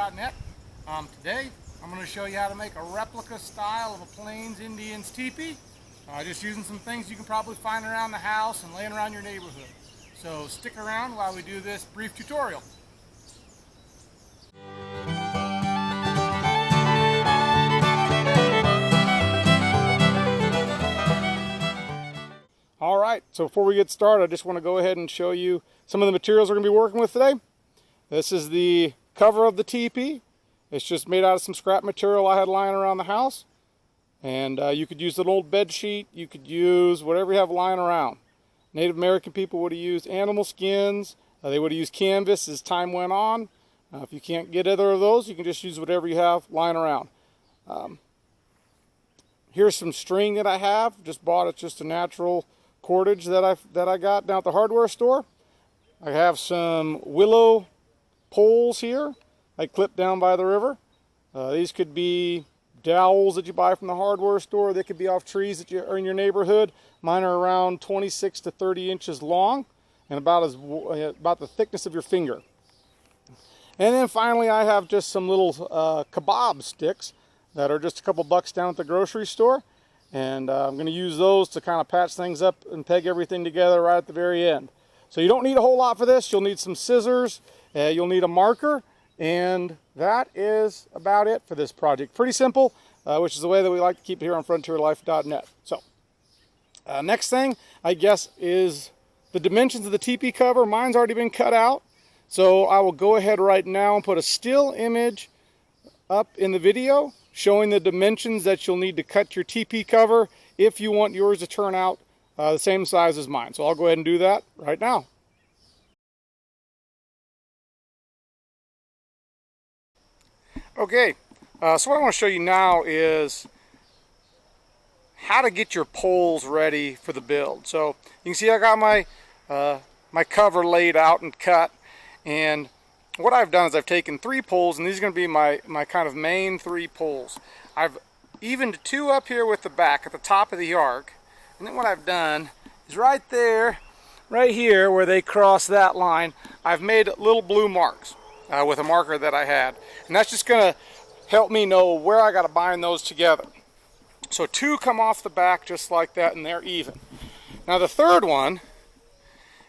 ACTIVTY.net. Today I'm going to show you how to make a replica style of a Plains Indians teepee, just using some things you can probably find around the house and laying around your neighborhood. So stick around while we do this brief tutorial. Alright, so before we get started, I just want to go ahead and show you some of the materials we're going to be working with today. This is the cover of the teepee. It's just made out of some scrap material I had lying around the house. And you could use an old bed sheet, you could use whatever you have lying around. Native American people would have used animal skins, they would have used canvas as time went on. If you can't get either of those, you can just use whatever you have lying around. Here's some string that I have, just bought it, just a natural cordage that I got down at the hardware store. I have some willow poles here I clipped down by the river. These could be dowels that you buy from the hardware store. They could be off trees that are in your neighborhood. Mine are around 26 to 30 inches long and about the thickness of your finger. And then finally I have just some little kebab sticks that are just a couple bucks down at the grocery store. And I'm going to use those to kind of patch things up and peg everything together right at the very end. So you don't need a whole lot for this. You'll need some scissors, you'll need a marker, and that is about it for this project. Pretty simple, which is the way that we like to keep it here on frontierlife.net. So next thing, I guess, is the dimensions of the teepee cover. Mine's already been cut out. So I will go ahead right now and put a still image up in the video showing the dimensions that you'll need to cut your teepee cover if you want yours to turn out the same size as mine. So I'll go ahead and do that right now. Okay, so what I want to show you now is how to get your poles ready for the build. So you can see I got my cover laid out and cut, and what I've done is I've taken 3 poles, and these are going to be my kind of main 3 poles. I've evened 2 up here with the back at the top of the arc, and then what I've done is right there, right here where they cross that line, I've made little blue marks with a marker that I had, and that's just going to help me know where I got to bind those together. So 2 come off the back just like that, and they're even. Now the third one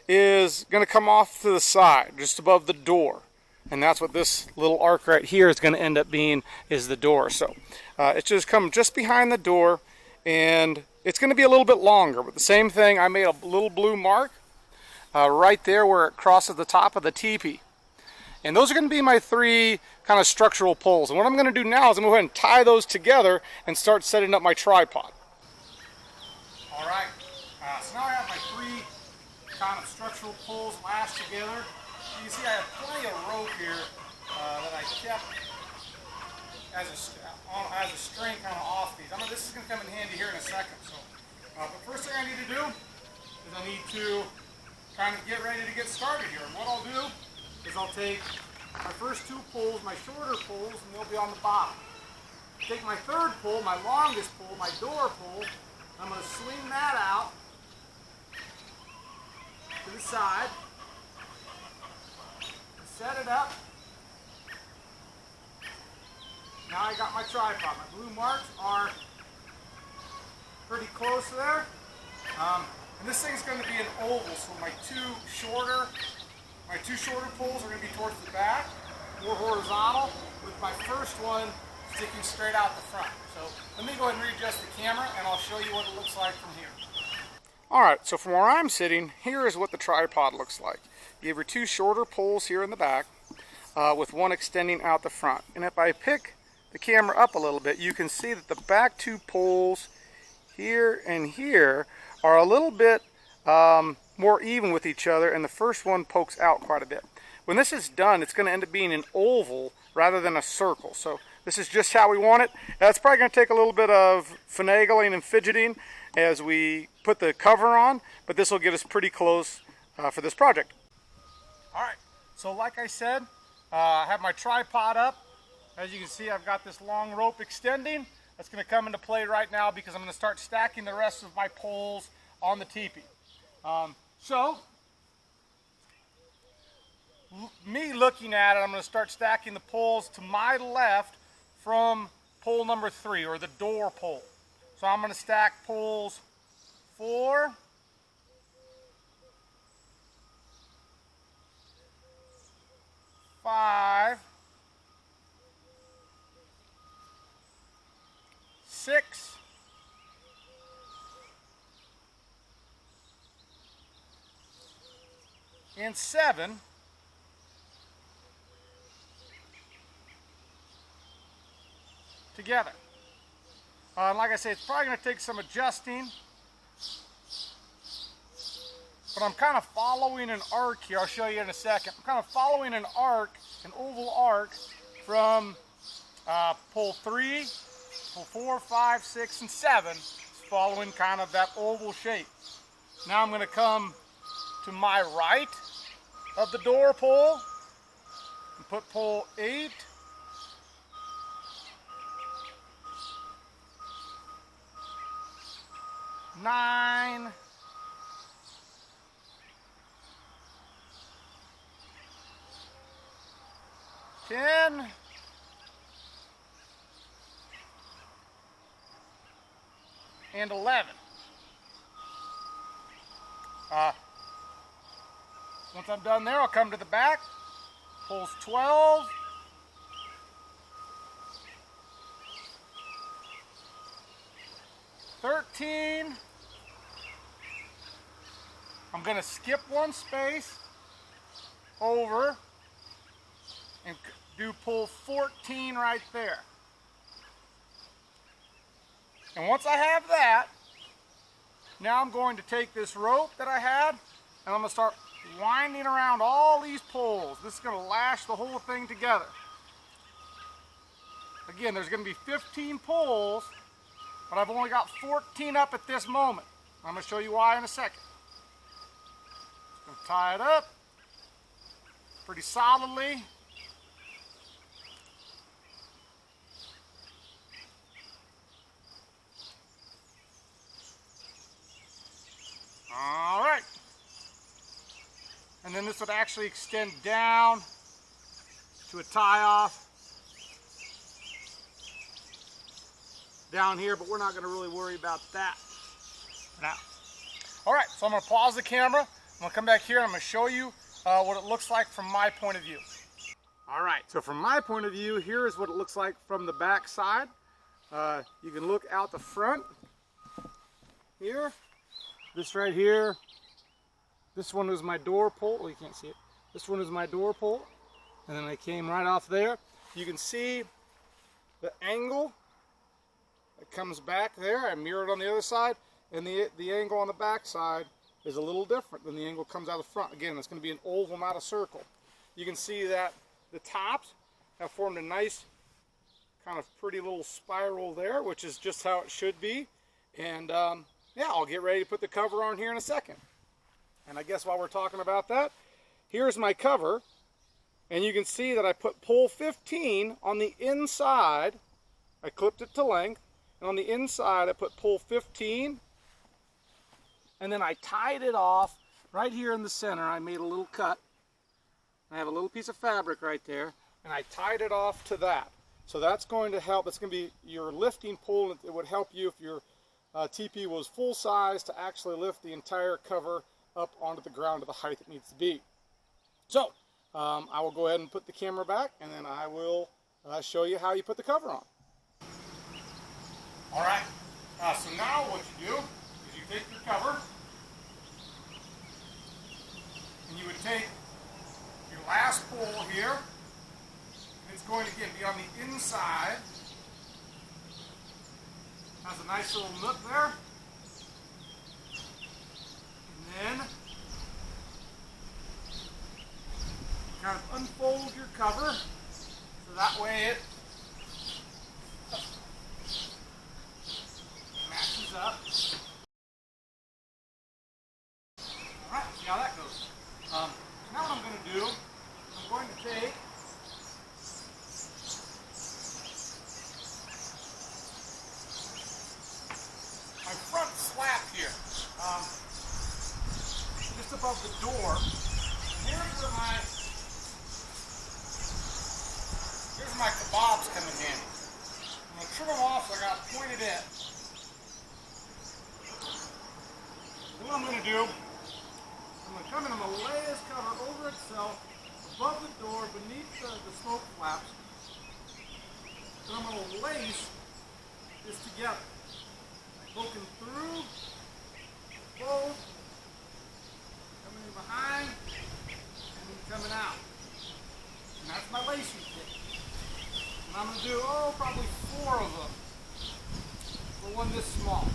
is going to come off to the side, just above the door. And that's what this little arc right here is going to end up being, is the door. So it's just come just behind the door, and it's going to be a little bit longer. But the same thing, I made a little blue mark right there where it crosses the top of the teepee. And those are going to be my 3 kind of structural poles. And what I'm going to do now is I'm going to go ahead and tie those together and start setting up my tripod. All right, so now I have my 3 kind of structural poles lashed together. You can see I have plenty of rope here that I kept as a string kind of off these. This is going to come in handy here in a second. So, but first thing I need to do is I need to kind of get ready to get started here. And what I'll do is I'll take my first 2 poles, my shorter poles, and they'll be on the bottom. Take my 3rd pole, my longest pole, my door pole, and I'm going to swing that out to the side. Set it up. Now I got my tripod. My blue marks are pretty close there. And this thing's going to be an oval, so my two shorter poles are going to be towards the back, more horizontal, with my first one sticking straight out the front. So let me go ahead and readjust the camera, and I'll show you what it looks like from here. Alright, so from where I'm sitting, here is what the tripod looks like. You have your 2 shorter poles here in the back with one extending out the front. And if I pick the camera up a little bit, you can see that the back 2 poles here and here are a little bit more even with each other, and the first one pokes out quite a bit. When this is done, it's going to end up being an oval rather than a circle. So this is just how we want it. It's probably going to take a little bit of finagling and fidgeting as we put the cover on, but this will get us pretty close for this project. Alright, so like I said, I have my tripod up. As you can see, I've got this long rope extending. That's going to come into play right now because I'm going to start stacking the rest of my poles on the teepee. So me looking at it, I'm going to start stacking the poles to my left from pole number 3, or the door pole. So I'm going to stack poles 4, 5, 6, and 7 together. And like I say, it's probably going to take some adjusting, but I'm kind of following an arc here. I'll show you in a second. I'm kind of following an arc, an oval arc, from pole 3, pole 4, 5, 6, and 7. It's following kind of that oval shape. Now I'm going to come to my right of the door pole and put pole 8, 9, 10, and 11. Once I'm done there, I'll come to the back. Poles 12, 13. I'm going to skip one space over and do pole 14 right there. And once I have that, now I'm going to take this rope that I had and I'm going to start winding around all these poles. This is going to lash the whole thing together. Again, there's going to be 15 poles, but I've only got 14 up at this moment. I'm going to show you why in a second. Just going to tie it up pretty solidly. All right. And then this would actually extend down to a tie-off down here, but we're not going to really worry about that now. All right, so I'm going to pause the camera. I'm going to come back here and I'm going to show you what it looks like from my point of view. All right, so from my point of view, here is what it looks like from the back side. You can look out the front here. This right here, this one was my door pole. Well, you can't see it. This one is my door pole. And then I came right off there. You can see the angle that comes back there. I mirrored on the other side. And the angle on the back side is a little different than the angle comes out of the front. Again, it's going to be an oval, not a circle. You can see that the tops have formed a nice kind of pretty little spiral there, which is just how it should be. And yeah, I'll get ready to put the cover on here in a second. And I guess while we're talking about that, here's my cover. And you can see that I put pole 15 on the inside. I clipped it to length. And on the inside, I put pole 15. And then I tied it off right here in the center. I made a little cut. I have a little piece of fabric right there. And I tied it off to that. So that's going to help. It's going to be your lifting pole. It would help you if your TP was full size to actually lift the entire cover up onto the ground to the height it needs to be. So I will go ahead and put the camera back and then I will show you how you put the cover on. All right, so now what you do is you take your cover and you would take your last pole here, and it's going to be on the inside. Has a nice little nook there. And then kind of unfold your cover so that way it matches up. Alright, see how that goes. Now what I'm going to do, I'm going to take my front slap here, just above the door. And here's where my where my kebabs come in handy. I'm going to trim them off so I got a pointed end. Then what I'm going to do, I'm going to come in and I'm going to lay this cover over itself, above the door, beneath the smoke flaps. And I'm going to lace this together. Poking through, both, coming in behind, and then coming out. And that's my lacing kit. And I'm going to do, probably 4 of them for one this small.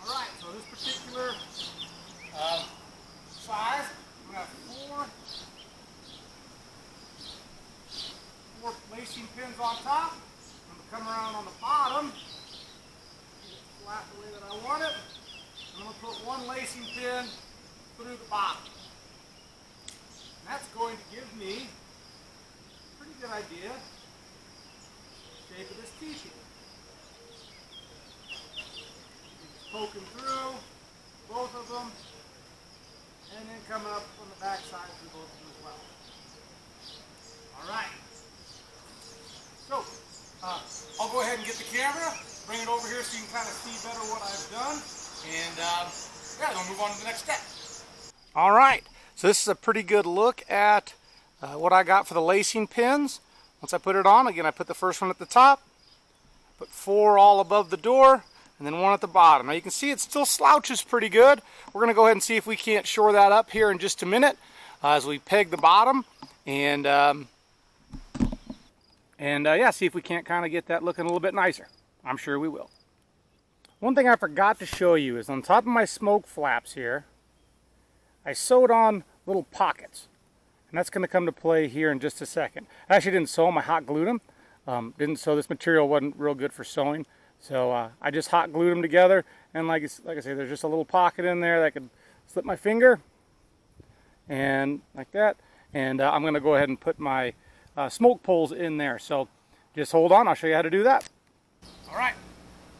Alright, so this particular size, I'm going to have 4 lacing pins on top. I'm going to come around on the bottom, get it flat the way that I want it. I'm going to put 1 lacing pin through the bottom. And that's going to give me a pretty good idea of the shape of this teepee. Poking through both of them, and then coming up on the back side through both of them as well. Alright. So, I'll go ahead and get the camera, bring it over here so you can kind of see better what I've done, and yeah, we'll move on to the next step. Alright, so this is a pretty good look at what I got for the lacing pins. Once I put it on, again I put the first one at the top, put 4 all above the door, and then 1 at the bottom. Now you can see it still slouches pretty good. We're going to go ahead and see if we can't shore that up here in just a minute as we peg the bottom and yeah, see if we can't kind of get that looking a little bit nicer. I'm sure we will. One thing I forgot to show you is on top of my smoke flaps here, I sewed on little pockets. And that's going to come to play here in just a second. I actually didn't sew them, I hot glued them. Didn't sew, this material wasn't real good for sewing. So I just hot glued them together, and like I say, there's just a little pocket in there that I could slip my finger, and like that. And I'm going to go ahead and put my smoke poles in there. So just hold on, I'll show you how to do that. Alright,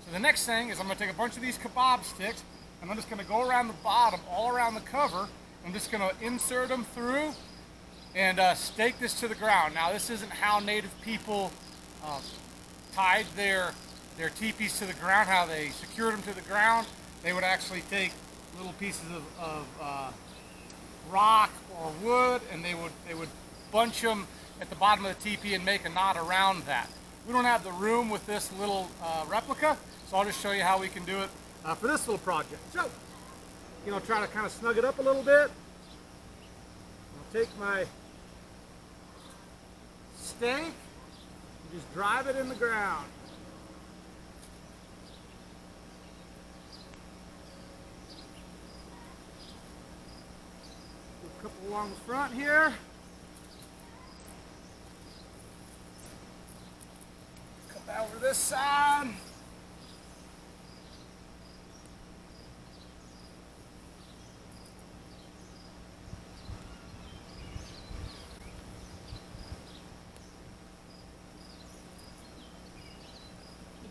so the next thing is I'm going to take a bunch of these kebab sticks, and I'm just going to go around the bottom, all around the cover. I'm just going to insert them through and stake this to the ground. Now this isn't how native people tied their teepees to the ground, how they secured them to the ground. They would actually take little pieces of rock or wood, and they would bunch them at the bottom of the teepee and make a knot around that. We don't have the room with this little replica, so I'll just show you how we can do it for this little project. So, try to kind of snug it up a little bit. I'll take my stake and just drive it in the ground. A couple along the front here. Come over this side.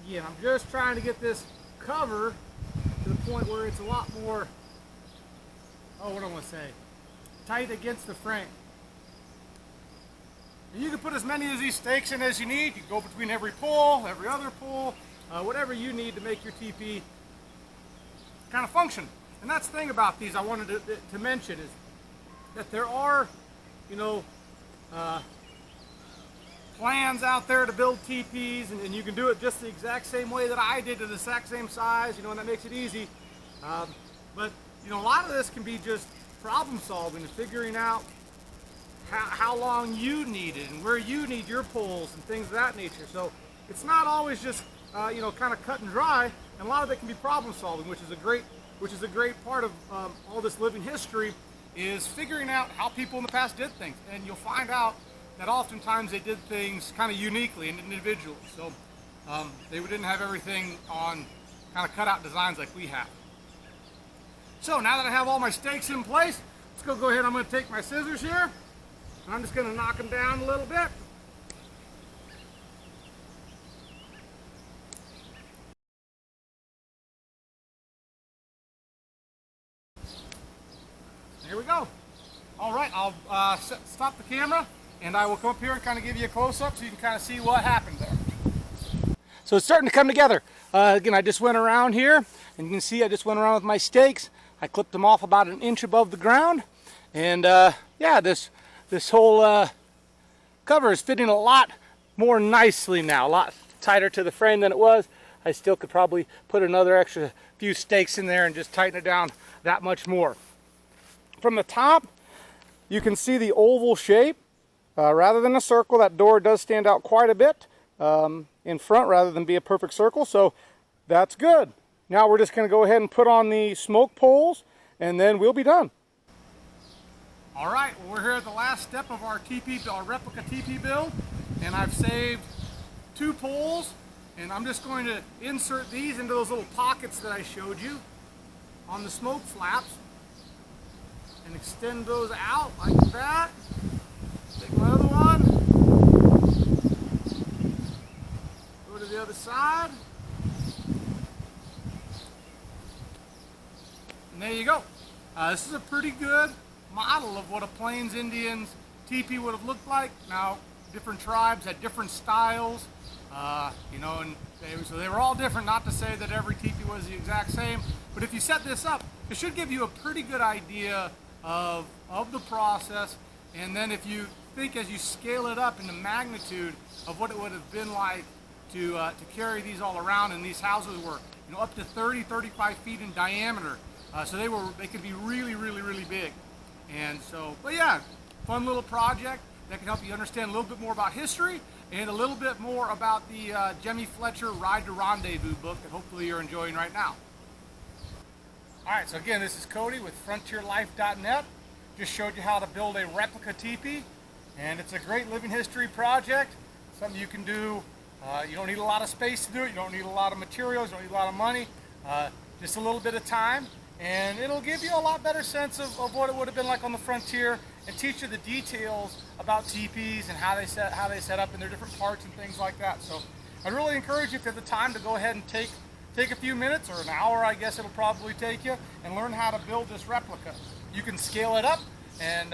Again, I'm just trying to get this cover to the point where it's a lot more, what do I want to say, tight against the frame. And you can put as many of these stakes in as you need. You can go between every pole, every other pole, whatever you need to make your teepee kind of function. And that's the thing about these I wanted to mention is that there are, plans out there to build teepees, and you can do it just the exact same way that I did, to the exact same size, and that makes it easy. But a lot of this can be just problem solving and figuring out how long you need it and where you need your poles and things of that nature. So it's not always just kind of cut and dry, and a lot of it can be problem solving, which is a great part of all this living history, is figuring out how people in the past did things. And you'll find out that oftentimes they did things kind of uniquely and individually. So they didn't have everything on kind of cut out designs like we have. So now that I have all my stakes in place, let's go ahead. I'm going to take my scissors here, and I'm just going to knock them down a little bit. here we go. All right, I'll stop the camera and I will come up here and kind of give you a close-up so you can kind of see what happened there. So it's starting to come together. Again, I just went around here and you can see I just went around with my stakes. I clipped them off about 1 inch above the ground, and yeah, this whole cover is fitting a lot more nicely now, a lot tighter to the frame than it was. I still could probably put another extra few stakes in there and just tighten it down that much more. From the top, you can see the oval shape rather than a circle. That door does stand out quite a bit in front rather than be a perfect circle, so that's good. Now we're just going to go ahead and put on the smoke poles, and then we'll be done. All right, well, we're here at the last step of our replica teepee build, and I've saved 2 poles, and I'm just going to insert these into those little pockets that I showed you on the smoke flaps, and extend those out like that. Take my other one, go to the other side. And there you go. This is a pretty good model of what a Plains Indians teepee would have looked like. Now, different tribes had different styles, you know, and so they were all different. Not to say that every teepee was the exact same, but if you set this up, it should give you a pretty good idea of the process. And then if you think as you scale it up in the magnitude of what it would have been like to carry these all around, and these houses were, you know, up to 30-35 feet in diameter. So they could be really, really, really big. And so, but yeah, fun little project that can help you understand a little bit more about history and a little bit more about the Jemmey Fletcher Ride to Rendezvous book that hopefully you're enjoying right now. All right, so again, this is Cody with FrontierLife.net. Just showed you how to build a replica teepee, and it's a great living history project. Something you can do. You don't need a lot of space to do it. You don't need a lot of materials. You don't need a lot of money. Just a little bit of time. And it'll give you a lot better sense of what it would have been like on the frontier, and teach you the details about teepees and how they set up in their different parts and things like that. So I'd really encourage you, if you have the time, to go ahead and take a few minutes, or an hour I guess it'll probably take you, and learn how to build this replica. You can scale it up, and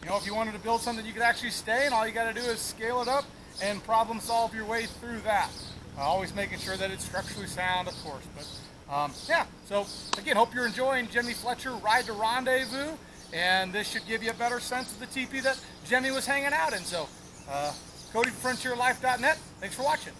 you know, if you wanted to build something you could actually stay in, all you got to do is scale it up and problem solve your way through that. Always making sure that it's structurally sound, of course. But yeah, so again, hope you're enjoying Jemmey Fletcher Ride to Rendezvous, and this should give you a better sense of the teepee that Jemmey was hanging out in. So, Cody from FrontierLife.net, thanks for watching.